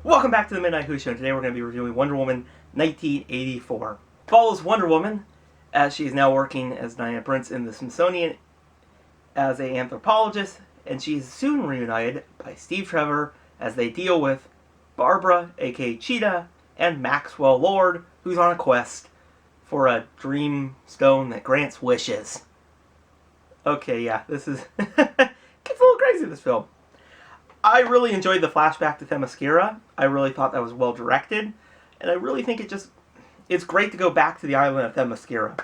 Welcome back to the Midnight Who Show. Today we're going to be reviewing Wonder Woman 1984. Follows Wonder Woman as she is now working as Diana Prince in the Smithsonian as an anthropologist, and she is soon reunited by Steve Trevor as they deal with Barbara, aka Cheetah, and Maxwell Lord, who's on a quest for a dream stone that grants wishes. Okay, yeah, this is gets a little crazy, this film. I really enjoyed the flashback to Themyscira. I really thought that was well directed, and I really think it's great to go back to the island of Themyscira.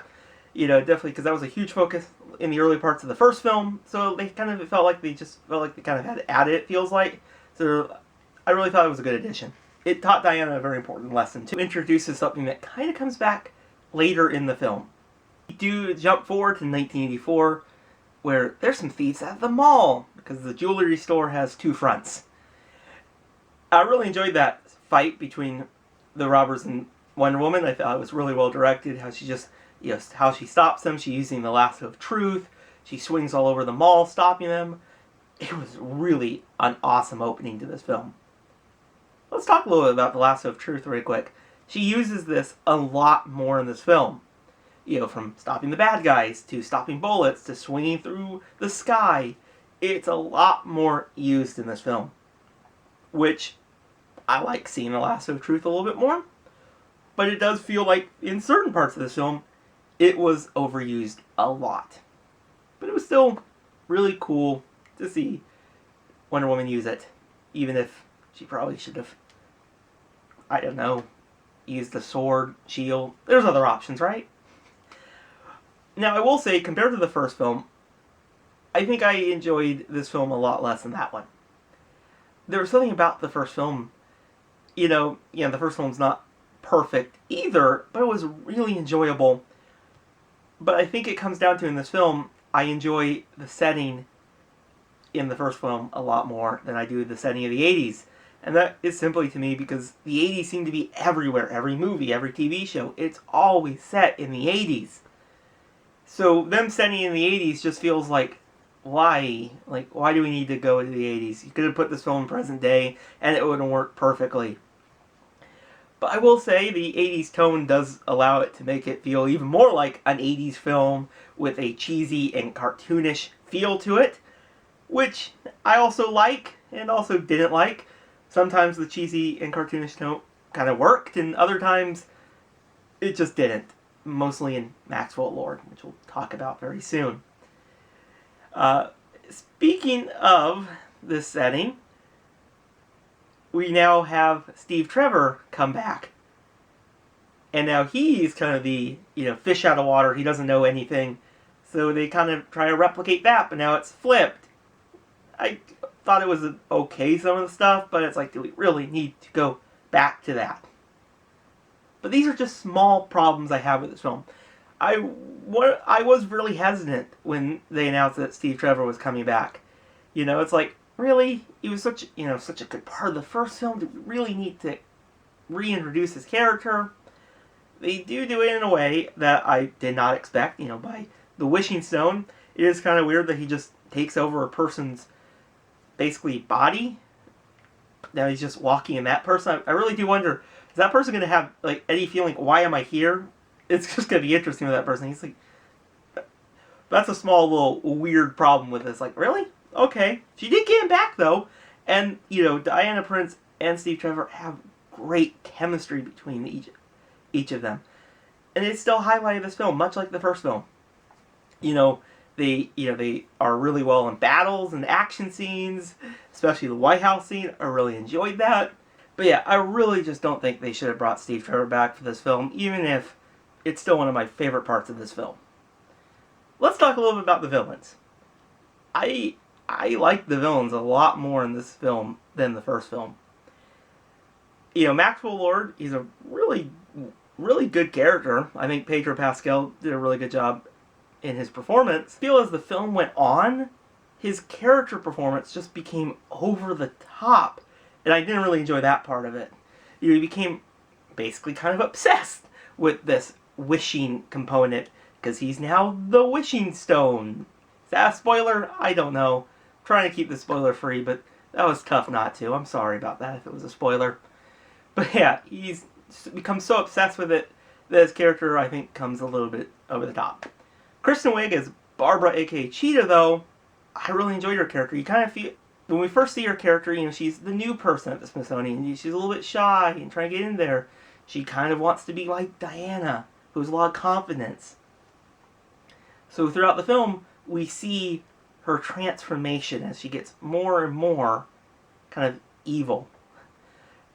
You know, definitely, because that was a huge focus in the early parts of the first film, so they kind of it felt like they kind of had to add it, it feels like. So I really thought it was a good addition. It taught Diana a very important lesson, too. It introduces something that kind of comes back later in the film. We do jump forward to 1984, where there's some thieves at the mall, because the jewelry store has two fronts. I really enjoyed that fight between the robbers and Wonder Woman. I thought it was really well directed, how she just, how she stops them. She's using the lasso of truth. She swings all over the mall, stopping them. It was really an awesome opening to this film. Let's talk a little bit about the lasso of truth really quick. She uses this a lot more in this film. From stopping the bad guys, to stopping bullets, to swinging through the sky. It's a lot more used in this film, which I like seeing the lasso of truth a little bit more, but it does feel like in certain parts of this film, it was overused a lot. But it was still really cool to see Wonder Woman use it, even if she probably should have, I don't know, used the sword, shield. There's other options, right? Now, I will say, compared to the first film, I think I enjoyed this film a lot less than that one. There was something about the first film, the first film's not perfect either, but it was really enjoyable. But I think it comes down to, in this film, I enjoy the setting in the first film a lot more than I do the setting of the 80s. And that is simply to me because the 80s seem to be everywhere. Every movie, every TV show, it's always set in the 80s. So them setting in the 80s just feels like, why? Like, why do we need to go to the 80s? You could have put this film in present day, and it would have worked perfectly. But I will say, the 80s tone does allow it to make it feel even more like an 80s film with a cheesy and cartoonish feel to it, which I also like, and also didn't like. Sometimes the cheesy and cartoonish tone kind of worked, and other times it just didn't. Mostly in Maxwell Lord, which we'll talk about very soon. Speaking of this setting, we now have Steve Trevor come back. And now he's kind of the, fish out of water. He doesn't know anything. So they kind of try to replicate that, but now it's flipped. I thought it was okay, some of the stuff, but it's like, do we really need to go back to that? But these are just small problems I have with this film. I was really hesitant when they announced that Steve Trevor was coming back. It's like, really? He was such a good part of the first film. Do we really need to reintroduce his character? They do it in a way that I did not expect. By the wishing stone, it is kind of weird that he just takes over a person's, basically, body. Now he's just walking in that person. I really do wonder, is that person going to have, any feeling, why am I here? It's just going to be interesting with that person. He's like, that's a small little weird problem with this. Like, really? Okay. She did get him back, though. And, Diana Prince and Steve Trevor have great chemistry between each of them. And it still highlighted this film, much like the first film. They are really well in battles and action scenes, especially the White House scene. I really enjoyed that. But yeah, I really just don't think they should have brought Steve Trevor back for this film, even if it's still one of my favorite parts of this film. Let's talk a little bit about the villains. I like the villains a lot more in this film than the first film. Maxwell Lord, he's a really, really good character. I think Pedro Pascal did a really good job in his performance. I feel as the film went on, his character performance just became over the top. And I didn't really enjoy that part of it. He became basically kind of obsessed with this wishing component, because he's now the wishing stone. Is that a spoiler? I don't know. I'm trying to keep the spoiler free, but that was tough not to. I'm sorry about that if it was a spoiler. But yeah, he's become so obsessed with it that his character, I think, comes a little bit over the top. Kristen Wiig as Barbara, aka Cheetah, though, I really enjoyed her character. You kind of feel, when we first see her character, she's the new person at the Smithsonian. She's a little bit shy and trying to get in there. She kind of wants to be like Diana, who has a lot of confidence. So throughout the film, we see her transformation as she gets more and more kind of evil.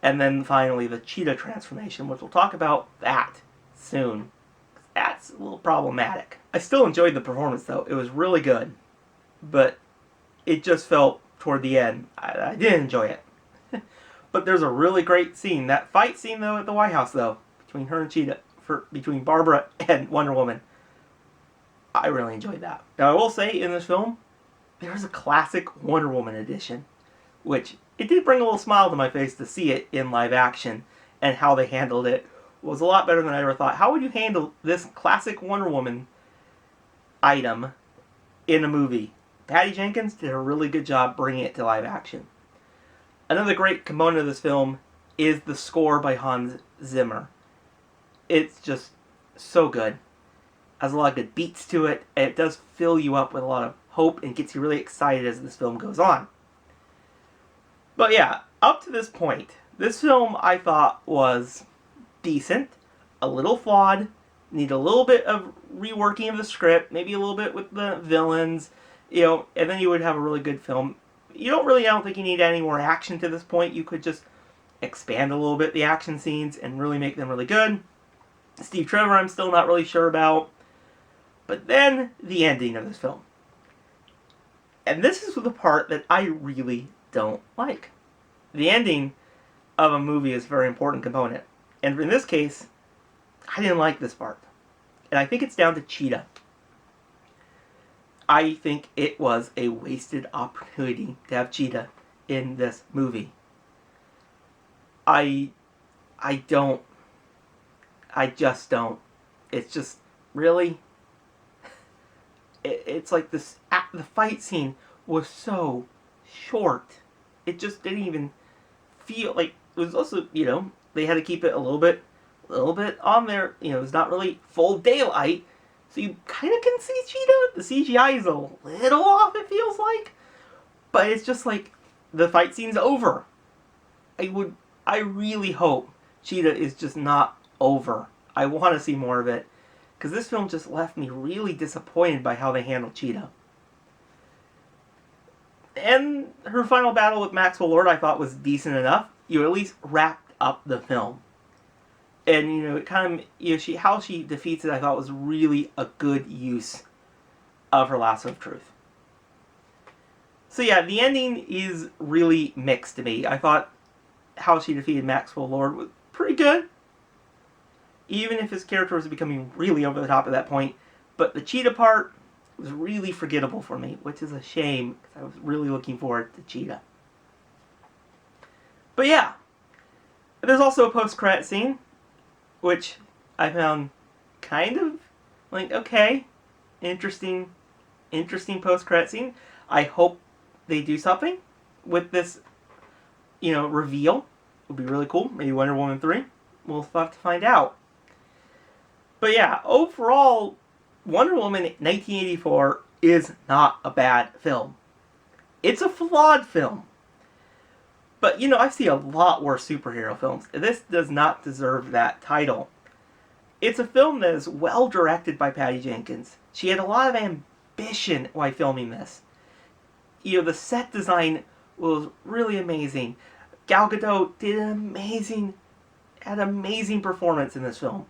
And then finally the Cheetah transformation, which we'll talk about that soon. That's a little problematic. I still enjoyed the performance though. It was really good. But it just felt toward the end, I didn't enjoy it. But there's a really great scene. That fight scene though at the White House though, between her and Cheetah, between Barbara and Wonder Woman, I really enjoyed that. Now I will say in this film, there's a classic Wonder Woman edition, which it did bring a little smile to my face to see it in live action, and how they handled it was a lot better than I ever thought. How would you handle this classic Wonder Woman item in a movie? Patty Jenkins did a really good job bringing it to live action. Another great component of this film is the score by Hans Zimmer. It's just so good. Has a lot of good beats to it, and it does fill you up with a lot of hope and gets you really excited as this film goes on. But yeah, up to this point, this film I thought was decent, a little flawed, need a little bit of reworking of the script, maybe a little bit with the villains, and then you would have a really good film. I don't think you need any more action to this point. You could just expand a little bit the action scenes and really make them really good. Steve Trevor I'm still not really sure about. But then, the ending of this film. And this is the part that I really don't like. The ending of a movie is a very important component. And in this case, I didn't like this part. And I think it's down to Cheetah. I think it was a wasted opportunity to have Cheetah in this movie. I just don't. It's just, really? It's like this. The fight scene was so short. It just didn't even feel like it was. Also, they had to keep it a little bit on there. It's not really full daylight, so you kind of can see Cheetah. The CGI is a little off. It feels like, but it's just like the fight scene's over. I really hope Cheetah is just not over. I want to see more of it. Because this film just left me really disappointed by how they handled Cheetah. And her final battle with Maxwell Lord I thought was decent enough. You at least wrapped up the film. And, it kind of, how she defeats it I thought was really a good use of her lasso of truth. So yeah, the ending is really mixed to me. I thought how she defeated Maxwell Lord was pretty good. Even if his character was becoming really over the top at that point. But the Cheetah part was really forgettable for me, which is a shame, because I was really looking forward to Cheetah. But yeah, there's also a post-credit scene, which I found kind of, like, okay, interesting post-credit scene. I hope they do something with this, reveal. It would be really cool. Maybe Wonder Woman 3. We'll have to find out. But yeah, overall, Wonder Woman 1984 is not a bad film. It's a flawed film. But, I see a lot worse superhero films. This does not deserve that title. It's a film that is well directed by Patty Jenkins. She had a lot of ambition while filming this. The set design was really amazing. Gal Gadot did had an amazing performance in this film.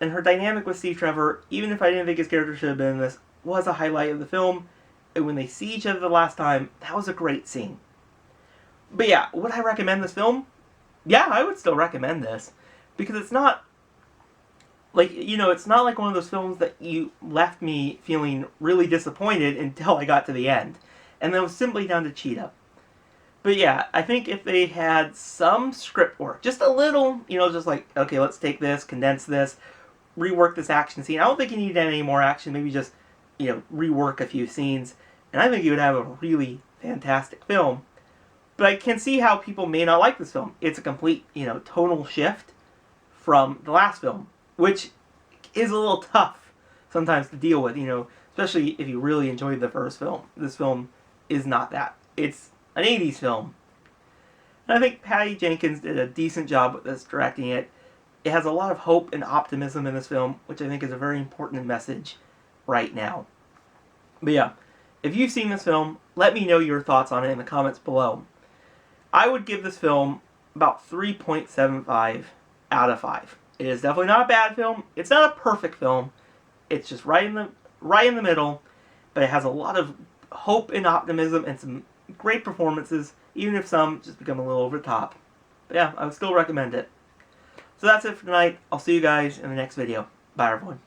And her dynamic with Steve Trevor, even if I didn't think his character should have been in this, was a highlight of the film. And when they see each other the last time, that was a great scene. But yeah, would I recommend this film? Yeah, I would still recommend this. Because it's not, it's not like one of those films that you left me feeling really disappointed until I got to the end. And that was simply down to Cheetah. But yeah, I think if they had some script work, just a little, just like, okay, let's take this, condense this, rework this action scene. I don't think you need any more action. Maybe just, rework a few scenes. And I think you would have a really fantastic film. But I can see how people may not like this film. It's a complete, tonal shift from the last film, which is a little tough sometimes to deal with, especially if you really enjoyed the first film. This film is not that. It's an 80s film. And I think Patty Jenkins did a decent job with this, directing it. It has a lot of hope and optimism in this film, which I think is a very important message right now. But yeah, if you've seen this film, let me know your thoughts on it in the comments below. I would give this film about 3.75 out of 5. It is definitely not a bad film. It's not a perfect film. It's just right in the middle, but it has a lot of hope and optimism and some great performances, even if some just become a little over the top. But yeah, I would still recommend it. So that's it for tonight. I'll see you guys in the next video. Bye, everyone.